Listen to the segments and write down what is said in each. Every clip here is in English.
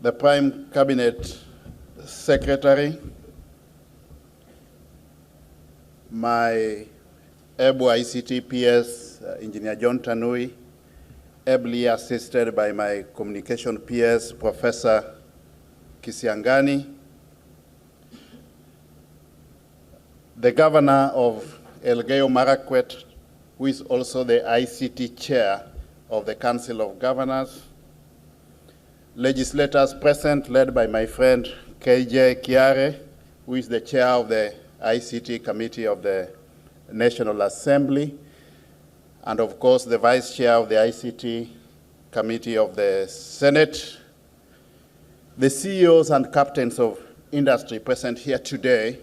the Prime Cabinet Secretary, my able ICT PS, Engineer John Tanui, ably assisted by my communication PS, Professor Kisiangani, the Governor of Elgeyo Marakwet, who is also the ICT Chair of the Council of Governors, legislators present led by my friend KJ Kiare, who is the Chair of the ICT Committee of the National Assembly, and of course the Vice Chair of the ICT Committee of the Senate, the CEOs and captains of industry present here today,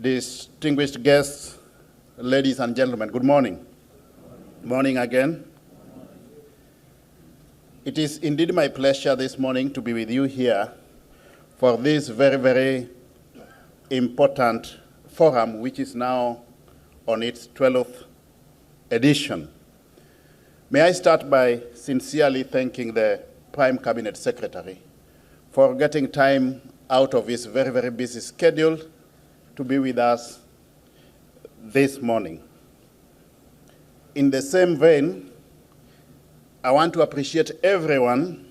distinguished guests, ladies and gentlemen, good morning. Morning again. It is indeed my pleasure this morning to be with you here for this very, very important forum, which is now on its 12th edition. May I start by sincerely thanking the Prime Cabinet Secretary for getting time out of his very, very busy schedule to be with us this morning. In the same vein, I want to appreciate everyone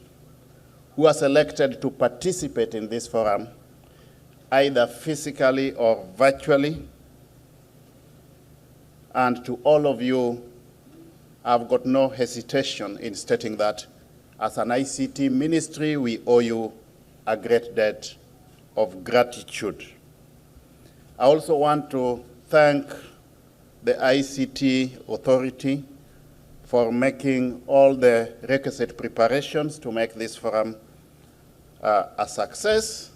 who has elected to participate in this forum, either physically or virtually. And to all of you, I've got no hesitation in stating that as an ICT ministry, we owe you a great debt of gratitude. I also want to thank the ICT Authority for making all the requisite preparations to make this forum a success.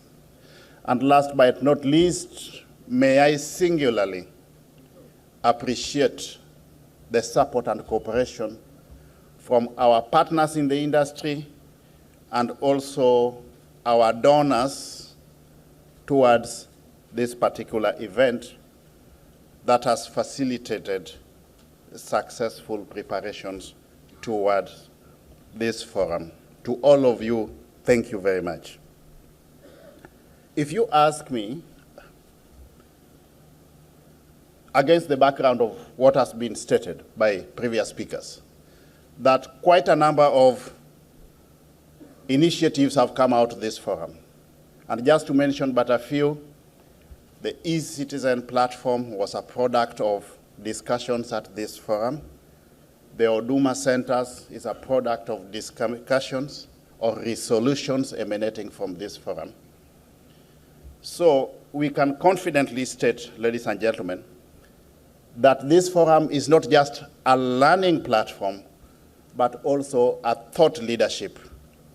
And last but not least, may I singularly appreciate the support and cooperation from our partners in the industry and also our donors towards this particular event that has facilitated successful preparations towards this forum. To all of you, thank you very much. If you ask me, against the background of what has been stated by previous speakers, that quite a number of initiatives have come out of this forum. And just to mention but a few, the e-Citizen platform was a product of discussions at this forum. The Oduma Centers is a product of discussions or resolutions emanating from this forum. So we can confidently state, ladies and gentlemen, that this forum is not just a learning platform, but also a thought leadership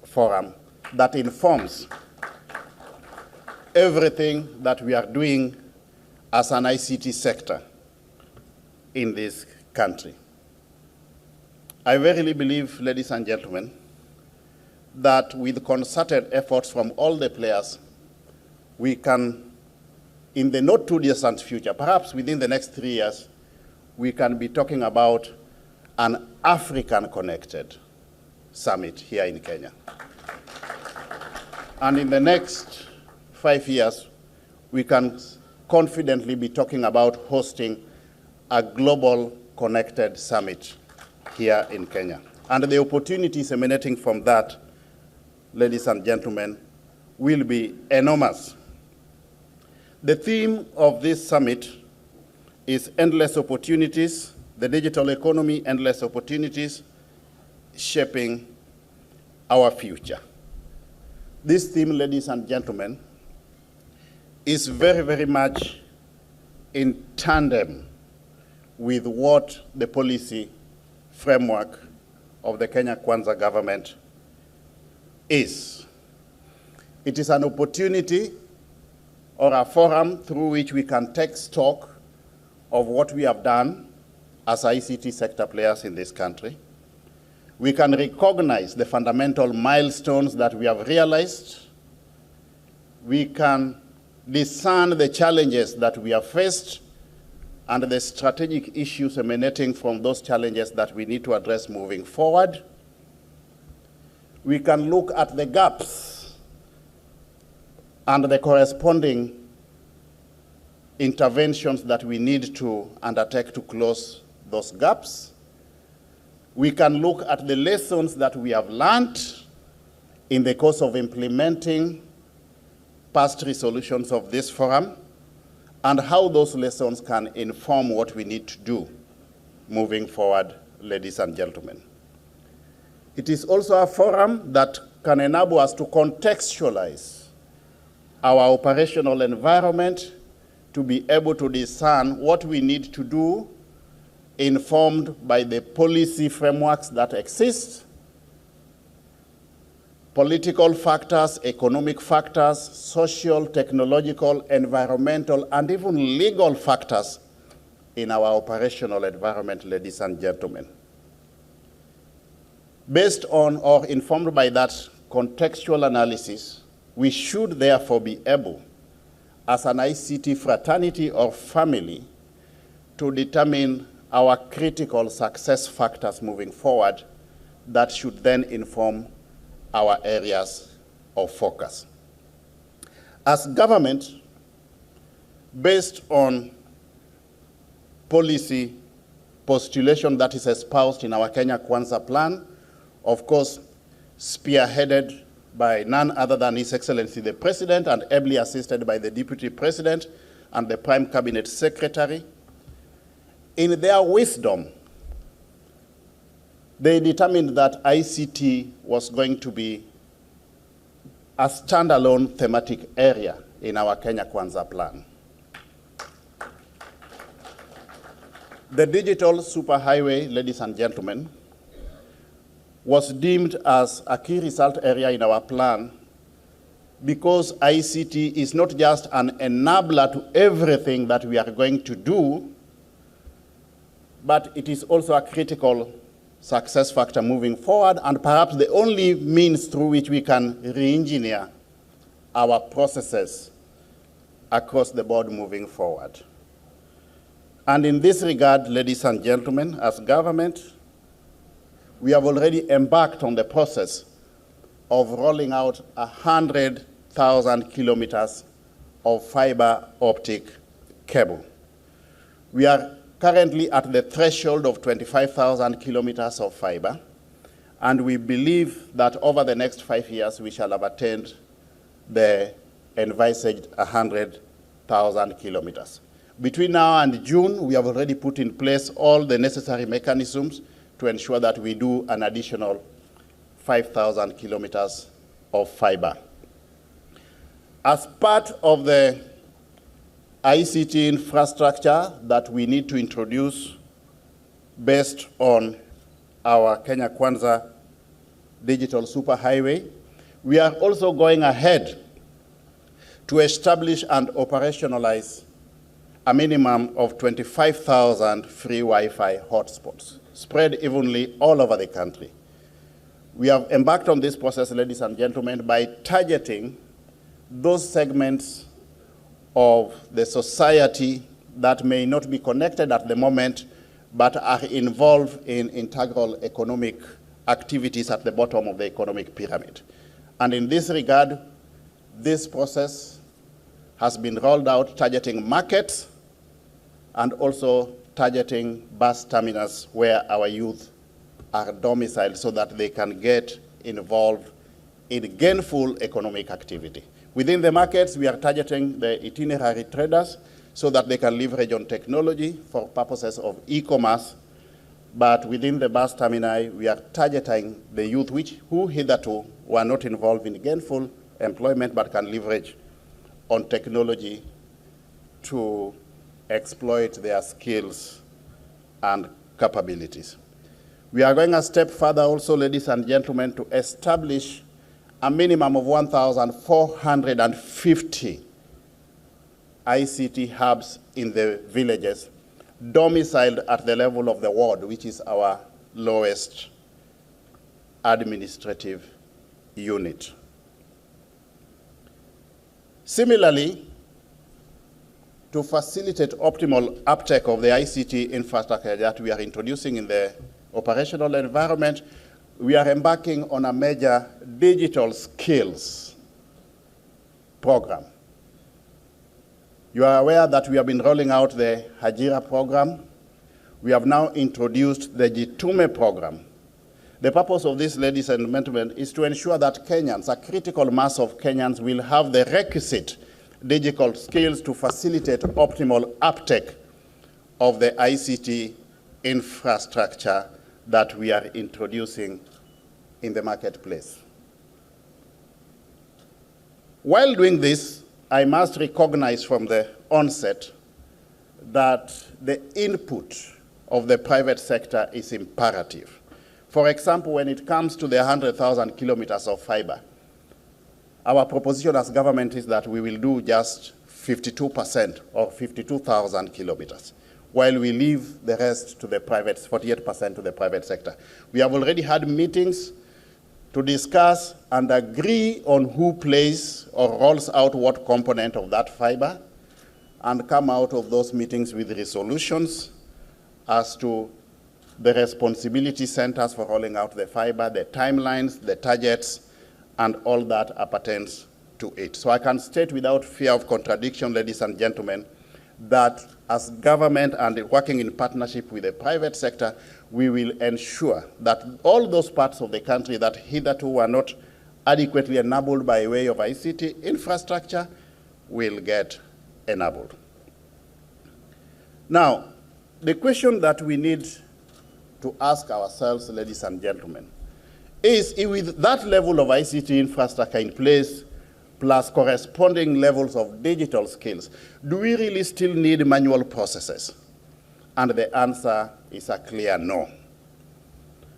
forum that informs everything that we are doing as an ICT sector in this country. I verily believe, ladies and gentlemen, that with concerted efforts from all the players, we can, in the not too distant future, perhaps within the next 3 years, we can be talking about an African-connected summit here in Kenya. And in the next 5 years, we can confidently be talking about hosting a global connected summit here in Kenya. And the opportunities emanating from that, ladies and gentlemen, will be enormous. The theme of this summit is endless opportunities, the digital economy, endless opportunities, shaping our future. This theme, ladies and gentlemen, is very, very much in tandem with what the policy framework of the Kenya Kwanza government is. It is an opportunity or a forum through which we can take stock of what we have done as ICT sector players in this country. We can recognize the fundamental milestones that we have realized. We can discern the challenges that we have faced and the strategic issues emanating from those challenges that we need to address moving forward. We can look at the gaps and the corresponding interventions that we need to undertake to close those gaps. We can look at the lessons that we have learned in the course of implementing past resolutions of this forum, and how those lessons can inform what we need to do moving forward, ladies and gentlemen. It is also a forum that can enable us to contextualize our operational environment to be able to discern what we need to do, informed by the policy frameworks that exist, political factors, economic factors, social, technological, environmental, and even legal factors in our operational environment, ladies and gentlemen. Based on or informed by that contextual analysis, we should therefore be able, as an ICT fraternity or family, to determine our critical success factors moving forward that should then inform our areas of focus. As government, based on policy postulation that is espoused in our Kenya Kwanza plan, of course, spearheaded by none other than His Excellency the President and ably assisted by the Deputy President and the Prime Cabinet Secretary. In their wisdom, they determined that ICT was going to be a standalone thematic area in our Kenya Kwanza plan. The digital superhighway, ladies and gentlemen, was deemed as a key result area in our plan because ICT is not just an enabler to everything that we are going to do, but it is also a critical success factor moving forward, and perhaps the only means through which we can re-engineer our processes across the board moving forward. And in this regard, ladies and gentlemen, as government, we have already embarked on the process of rolling out 100,000 kilometers of fiber optic cable. We are currently at the threshold of 25,000 kilometers of fiber, and we believe that over the next 5 years we shall have attained the envisaged 100,000 kilometers. Between now and June, we have already put in place all the necessary mechanisms to ensure that we do an additional 5,000 kilometers of fiber. As part of the ICT infrastructure that we need to introduce based on our Kenya Kwanza digital superhighway, we are also going ahead to establish and operationalize a minimum of 25,000 free Wi-Fi hotspots, spread evenly all over the country. We have embarked on this process, ladies and gentlemen, by targeting those segments of the society that may not be connected at the moment, but are involved in integral economic activities at the bottom of the economic pyramid. And in this regard, this process has been rolled out targeting markets and also targeting bus terminals where our youth are domiciled so that they can get involved in gainful economic activity. Within the markets, we are targeting the itinerary traders so that they can leverage on technology for purposes of e-commerce. But within the bus terminal, we are targeting the youth who hitherto were not involved in gainful employment but can leverage on technology to exploit their skills and capabilities. We are going a step further also, ladies and gentlemen, to establish a minimum of 1,450 ICT hubs in the villages, domiciled at the level of the ward, which is our lowest administrative unit. Similarly, to facilitate optimal uptake of the ICT infrastructure that we are introducing in the operational environment, we are embarking on a major digital skills program. You are aware that we have been rolling out the Hajira program. We have now introduced the Jitume program. The purpose of this, ladies and gentlemen, is to ensure that Kenyans, a critical mass of Kenyans, will have the requisite digital skills to facilitate optimal uptake of the ICT infrastructure that we are introducing in the marketplace. While doing this, I must recognize from the onset that the input of the private sector is imperative. For example, when it comes to the 100,000 kilometers of fiber, our proposition as government is that we will do just 52% or 52,000 kilometers, while we leave the rest to the private, 48% to the private sector. We have already had meetings to discuss and agree on who plays or rolls out what component of that fiber, and come out of those meetings with resolutions as to the responsibility centers for rolling out the fiber, the timelines, the targets, and all that appertains to it. So I can state without fear of contradiction, ladies and gentlemen, that as government and working in partnership with the private sector, we will ensure that all those parts of the country that hitherto were not adequately enabled by way of ICT infrastructure will get enabled. Now, the question that we need to ask ourselves, ladies and gentlemen, is if with that level of ICT infrastructure in place, plus corresponding levels of digital skills, do we really still need manual processes? And the answer is a clear no.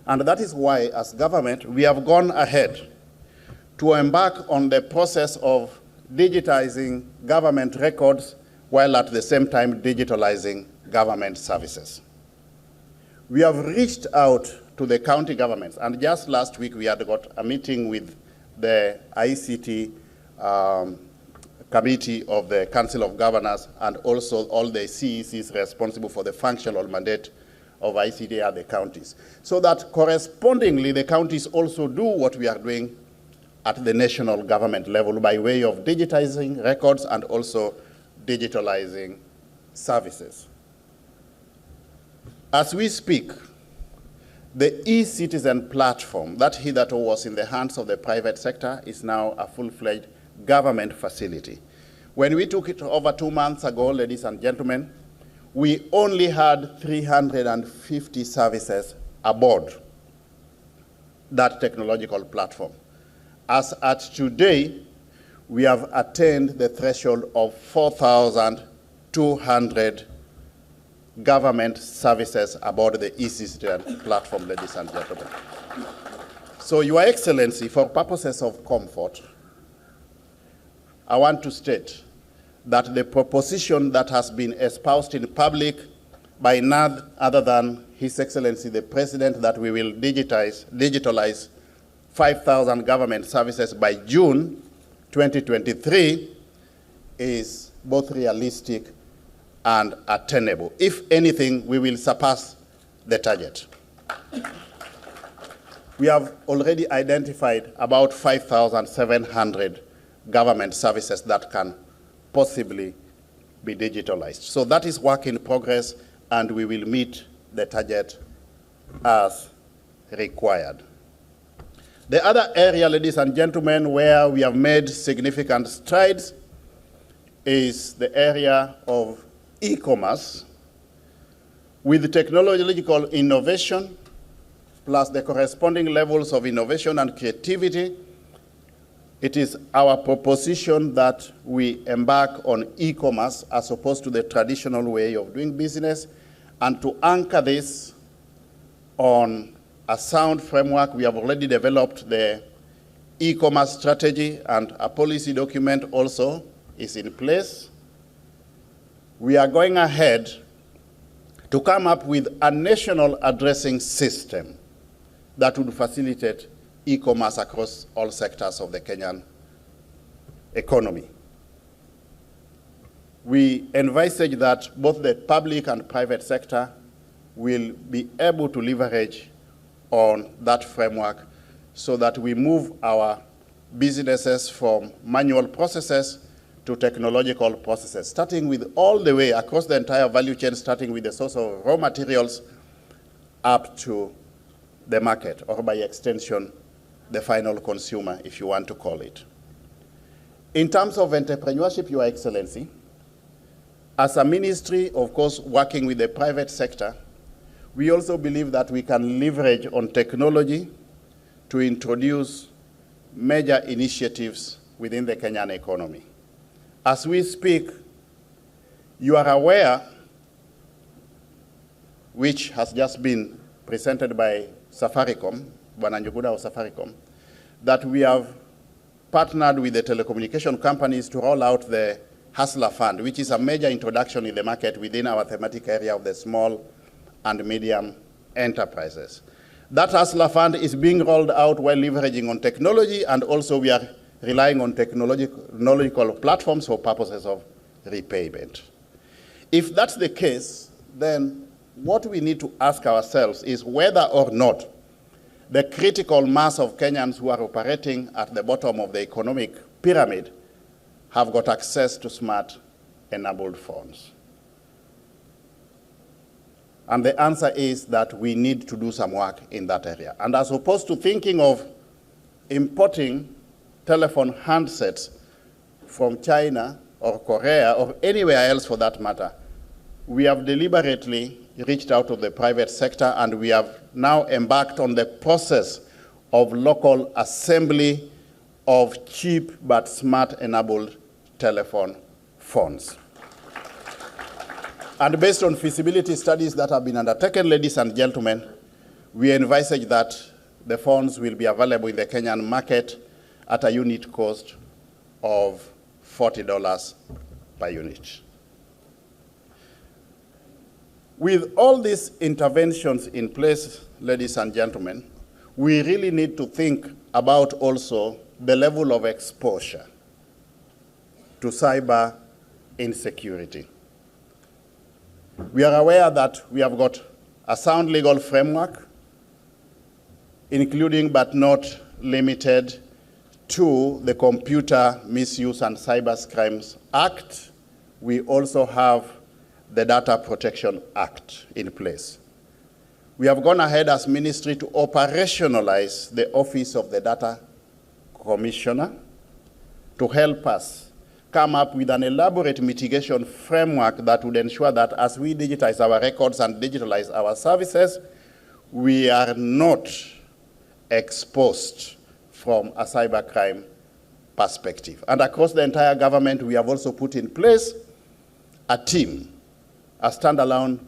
And that is why, as government, we have gone ahead to embark on the process of digitizing government records while at the same time digitalizing government services. We have reached out to the county governments, and just last week we had got a meeting with the ICT committee of the Council of Governors and also all the CECs responsible for the functional mandate of ICT at the counties, so that correspondingly the counties also do what we are doing at the national government level by way of digitizing records and also digitalizing services. As we speak, the e-citizen platform that hitherto was in the hands of the private sector is now a full-fledged government facility. When we took it over 2 months ago, ladies and gentlemen, we only had 350 services aboard that technological platform. As at today, we have attained the threshold of 4,200 government services aboard the e-citizen platform, ladies and gentlemen. So, Your Excellency, for purposes of comfort, I want to state that the proposition that has been espoused in public by none other than His Excellency the President, that we will digitalize 5,000 government services by June 2023, is both realistic and attainable. If anything, we will surpass the target. We have already identified about 5,700 government services that can possibly be digitalized. So that is work in progress, and we will meet the target as required. The other area, ladies and gentlemen, where we have made significant strides is the area of e-commerce. With technological innovation, plus the corresponding levels of innovation and creativity, it is our proposition that we embark on e-commerce as opposed to the traditional way of doing business, and to anchor this on a sound framework. We have already developed the e-commerce strategy, and a policy document also is in place. We are going ahead to come up with a national addressing system that would facilitate e-commerce across all sectors of the Kenyan economy. We envisage that both the public and private sector will be able to leverage on that framework so that we move our businesses from manual processes to technological processes, starting with all the way across the entire value chain, starting with the source of raw materials up to the market, or by extension, the final consumer, if you want to call it. In terms of entrepreneurship, Your Excellency, as a ministry, of course, working with the private sector, we also believe that we can leverage on technology to introduce major initiatives within the Kenyan economy. As we speak, you are aware, which has just been presented by Safaricom, Bwana Njuguna of Safaricom, that we have partnered with the telecommunication companies to roll out the Hustler Fund, which is a major introduction in the market within our thematic area of the small and medium enterprises. That Hustler Fund is being rolled out while leveraging on technology, and also we are relying on technological platforms for purposes of repayment. If that's the case, then what we need to ask ourselves is whether or not the critical mass of Kenyans who are operating at the bottom of the economic pyramid have got access to smart-enabled phones. And the answer is that we need to do some work in that area. And as opposed to thinking of importing telephone handsets from China or Korea or anywhere else for that matter, we have deliberately reached out to the private sector, and we have now embarked on the process of local assembly of cheap but smart-enabled telephone phones. And based on feasibility studies that have been undertaken, ladies and gentlemen, we envisage that the phones will be available in the Kenyan market at a unit cost of $40 per unit. With all these interventions in place, ladies and gentlemen, we really need to think about also the level of exposure to cyber insecurity. We are aware that we have got a sound legal framework, including but not limited to the Computer Misuse and Cybercrimes Act. We also have the Data Protection Act in place. We have gone ahead as ministry to operationalize the Office of the Data Commissioner to help us come up with an elaborate mitigation framework that would ensure that as we digitize our records and digitalize our services, we are not exposed from a cybercrime perspective. And across the entire government, we have also put in place a team, a standalone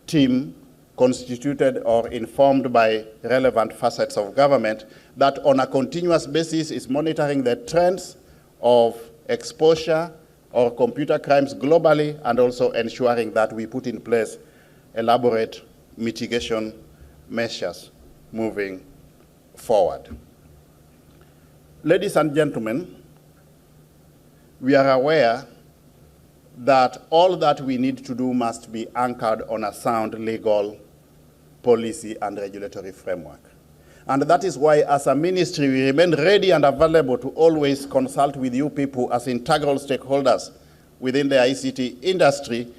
team constituted or informed by relevant facets of government that on a continuous basis is monitoring the trends of exposure or computer crimes globally, and also ensuring that we put in place elaborate mitigation measures moving forward. Ladies and gentlemen, we are aware that all that we need to do must be anchored on a sound legal policy and regulatory framework. And that is why, as a ministry, we remain ready and available to always consult with you people as integral stakeholders within the ICT industry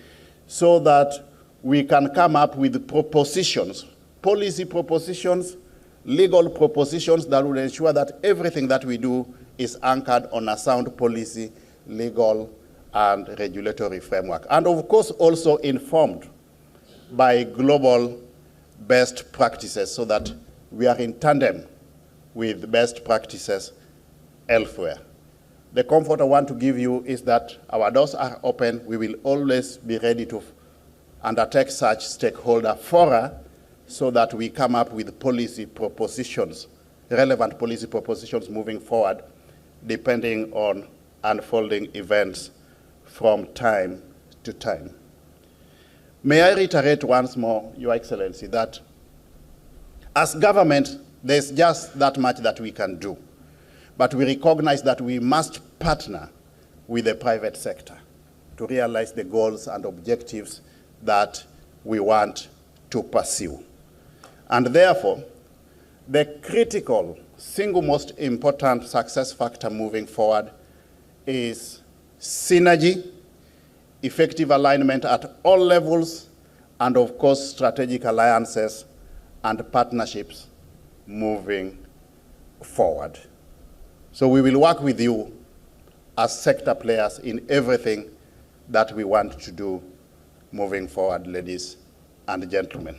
so that we can come up with propositions, policy propositions, legal propositions that will ensure that everything that we do is anchored on a sound policy, legal, and regulatory framework. And of course, also informed by global best practices so that we are in tandem with best practices elsewhere. The comfort I want to give you is that our doors are open. We will always be ready to undertake such stakeholder fora so that we come up with policy propositions, relevant policy propositions moving forward, depending on unfolding events from time to time. May I reiterate once more, Your Excellency, that as government, there's just that much that we can do. But we recognize that we must partner with the private sector to realize the goals and objectives that we want to pursue. And therefore, the critical, single most important success factor moving forward is synergy, effective alignment at all levels, and of course, strategic alliances and partnerships moving forward. So we will work with you as sector players in everything that we want to do moving forward, ladies and gentlemen.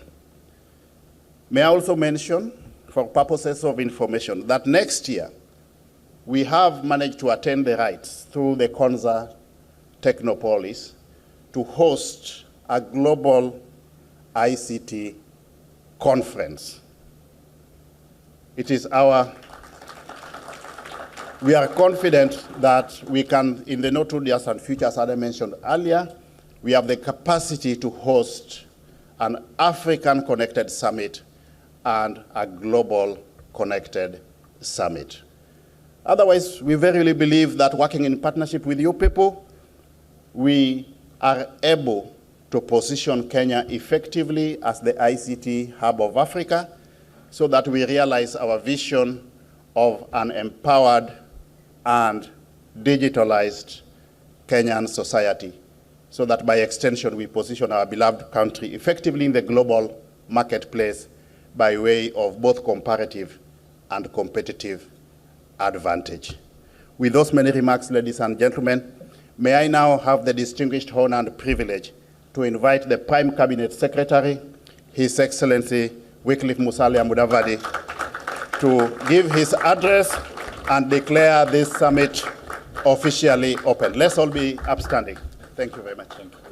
May I also mention, for purposes of information, that next year we have managed to attain the rights through the Konza Technopolis to host a global ICT conference. It is we are confident that we can, in the not too distant future, as I mentioned earlier, we have the capacity to host an African Connected Summit and a global connected summit. Otherwise, we verily believe that working in partnership with you people, we are able to position Kenya effectively as the ICT hub of Africa so that we realize our vision of an empowered and digitalized Kenyan society, so that by extension we position our beloved country effectively in the global marketplace by way of both comparative and competitive advantage. With those many remarks, ladies and gentlemen, may I now have the distinguished honor and privilege to invite the Prime Cabinet Secretary, His Excellency Wycliffe Musalia Mudavadi, to give his address and declare this summit officially open. Let's all be upstanding. Thank you very much. Thank you.